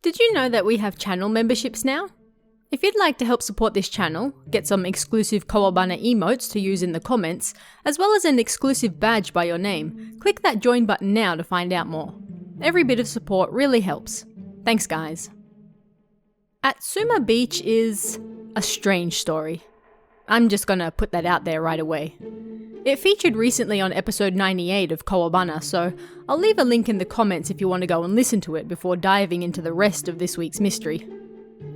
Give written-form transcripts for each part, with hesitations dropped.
Did you know that we have channel memberships now? If you'd like to help support this channel, get some exclusive Kawabana emotes to use in the comments, as well as an exclusive badge by your name, click that join button now to find out more. Every bit of support really helps. Thanks guys. At Suma Beach is a strange story. I'm just gonna put that out there right away. It featured recently on episode 98 of Kawabana, so I'll leave a link in the comments if you want to go and listen to it before diving into the rest of this week's mystery.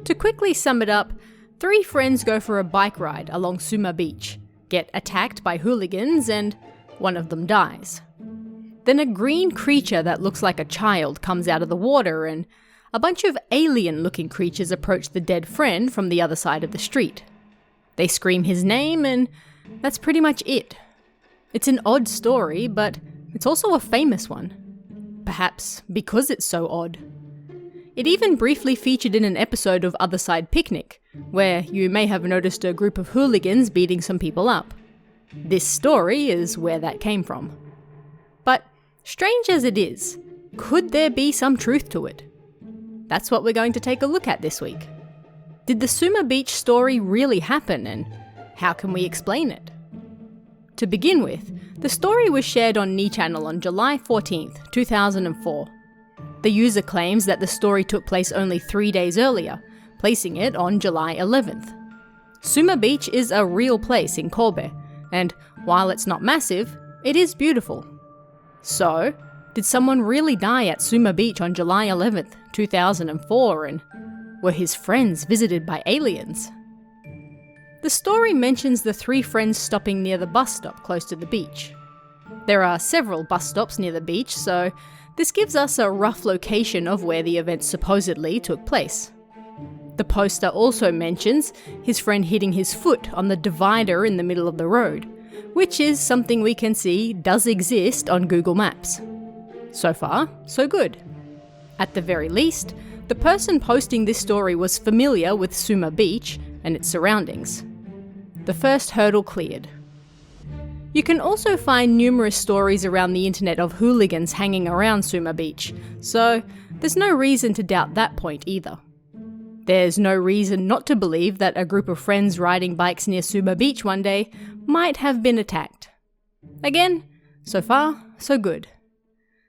To quickly sum it up, 3 friends go for a bike ride along Suma Beach, get attacked by hooligans, and one of them dies. Then a green creature that looks like a child comes out of the water, and a bunch of alien-looking creatures approach the dead friend from the other side of the street. They scream his name, and that's pretty much it. It's an odd story, but it's also a famous one. Perhaps because it's so odd. It even briefly featured in an episode of Other Side Picnic, where you may have noticed a group of hooligans beating some people up. This story is where that came from. But strange as it is, could there be some truth to it? That's what we're going to take a look at this week. Did the Suma Beach story really happen, and how can we explain it? To begin with, the story was shared on Channel on July 14th, 2004. The user claims that the story took place only 3 days earlier, placing it on July 11th. Suma Beach is a real place in Kobe, and while it's not massive, it is beautiful. So, did someone really die at Suma Beach on July 11th, 2004, and were his friends visited by aliens? The story mentions the 3 friends stopping near the bus stop close to the beach. There are several bus stops near the beach, so this gives us a rough location of where the event supposedly took place. The poster also mentions his friend hitting his foot on the divider in the middle of the road, which is something we can see does exist on Google Maps. So far, so good. At the very least, the person posting this story was familiar with Suma Beach and its surroundings. The first hurdle cleared. You can also find numerous stories around the internet of hooligans hanging around Suma Beach, so there's no reason to doubt that point either. There's no reason not to believe that a group of friends riding bikes near Suma Beach one day might have been attacked. Again, so far, so good.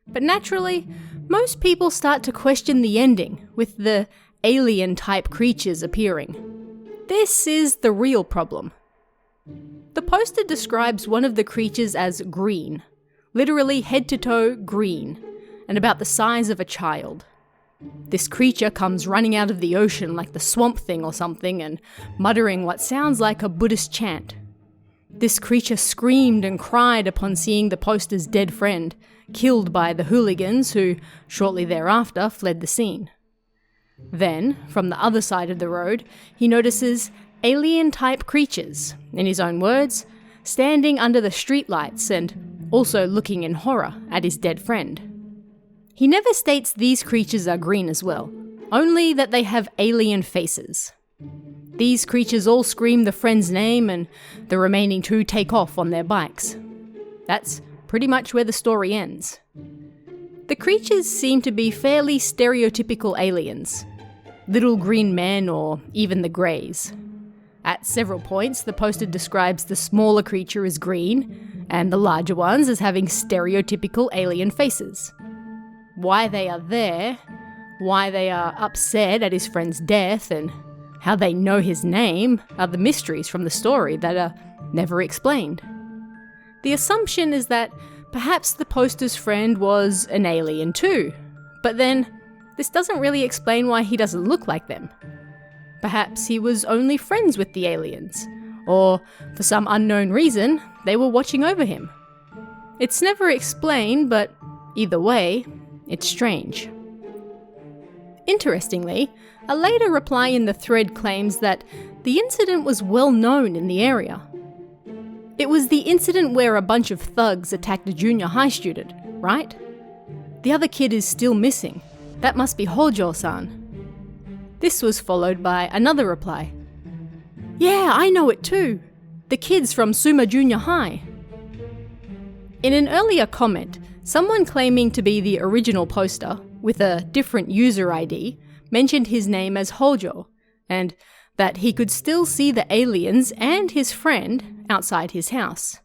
But naturally, most people start to question the ending, with the alien-type creatures appearing. This is the real problem. The poster describes one of the creatures as green, literally head to toe green, and about the size of a child. This creature comes running out of the ocean like the Swamp Thing or something and muttering what sounds like a Buddhist chant. This creature screamed and cried upon seeing the poster's dead friend, killed by the hooligans who, shortly thereafter, fled the scene. Then, from the other side of the road, he notices alien-type creatures, in his own words, standing under the streetlights and also looking in horror at his dead friend. He never states these creatures are green as well, only that they have alien faces. These creatures all scream the friend's name and the remaining 2 take off on their bikes. That's pretty much where the story ends. The creatures seem to be fairly stereotypical aliens. Little green men or even the greys. At several points, the poster describes the smaller creature as green, and the larger ones as having stereotypical alien faces. Why they are there, why they are upset at his friend's death, and how they know his name are the mysteries from the story that are never explained. The assumption is that perhaps the poster's friend was an alien too, but then this doesn't really explain why he doesn't look like them. Perhaps he was only friends with the aliens, or for some unknown reason, they were watching over him. It's never explained, but either way, it's strange. Interestingly, a later reply in the thread claims that the incident was well known in the area. It was the incident where a bunch of thugs attacked a junior high student, right? The other kid is still missing. That must be Hojo-san. This was followed by another reply. Yeah, I know it too. The kids from Suma Junior High. In an earlier comment, someone claiming to be the original poster, with a different user ID, mentioned his name as Hojo, and that he could still see the aliens and his friend outside his house.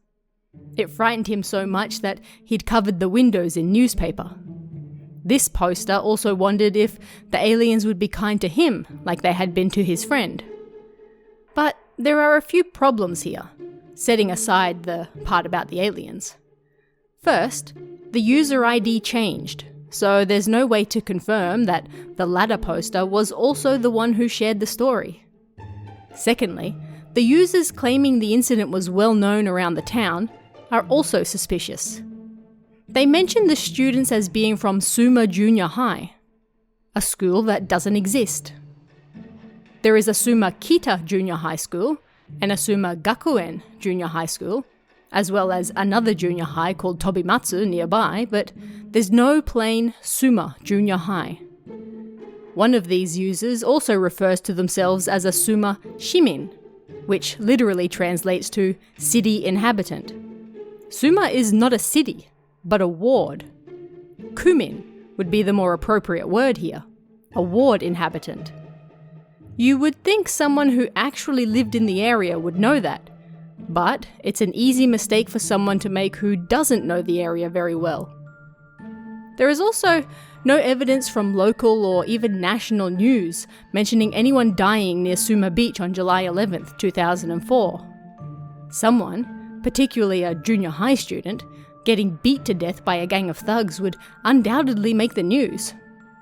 It frightened him so much that he'd covered the windows in newspaper. This poster also wondered if the aliens would be kind to him like they had been to his friend. But there are a few problems here, setting aside the part about the aliens. First, the user ID changed, so there's no way to confirm that the latter poster was also the one who shared the story. Secondly, the users claiming the incident was well known around the town are also suspicious. They mention the students as being from Suma Junior High, a school that doesn't exist. There is a Suma Kita Junior High School and a Suma Gakuen Junior High School, as well as another junior high called Tobimatsu nearby, but there's no plain Suma Junior High. One of these users also refers to themselves as a Suma Shimin, which literally translates to city inhabitant. Suma is not a city, but a ward. Kumin would be the more appropriate word here, a ward inhabitant. You would think someone who actually lived in the area would know that, but it's an easy mistake for someone to make who doesn't know the area very well. There is also no evidence from local or even national news mentioning anyone dying near Suma Beach on July 11th, 2004. Someone, particularly a junior high student, getting beat to death by a gang of thugs would undoubtedly make the news.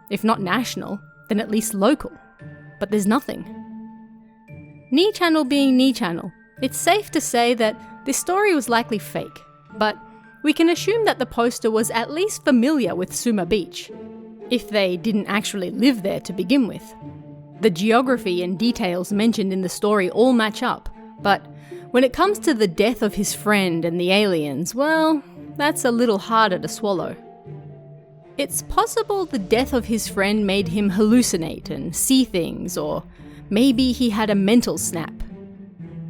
If not national, then at least local. But there's nothing. Ni Channel being Ni Channel, it's safe to say that this story was likely fake, but we can assume that the poster was at least familiar with Suma Beach, if they didn't actually live there to begin with. The geography and details mentioned in the story all match up, but when it comes to the death of his friend and the aliens, well, that's a little harder to swallow. It's possible the death of his friend made him hallucinate and see things, or maybe he had a mental snap.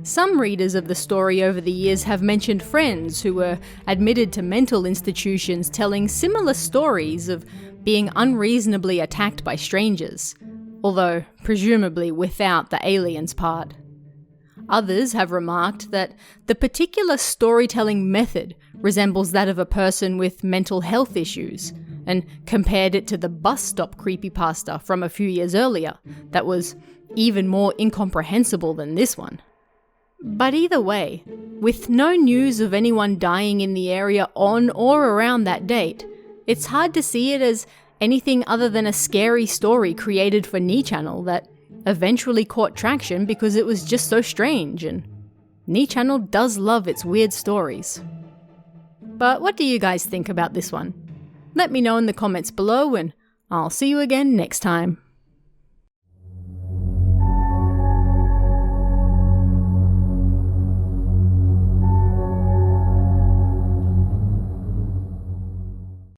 Some readers of the story over the years have mentioned friends who were admitted to mental institutions telling similar stories of being unreasonably attacked by strangers, although presumably without the aliens part. Others have remarked that the particular storytelling method resembles that of a person with mental health issues, and compared it to the bus stop creepypasta from a few years earlier that was even more incomprehensible than this one. But either way, with no news of anyone dying in the area on or around that date, it's hard to see it as anything other than a scary story created for Ni Channel that eventually caught traction because it was just so strange, and Ni Channel does love its weird stories. But what do you guys think about this one? Let me know in the comments below, and I'll see you again next time.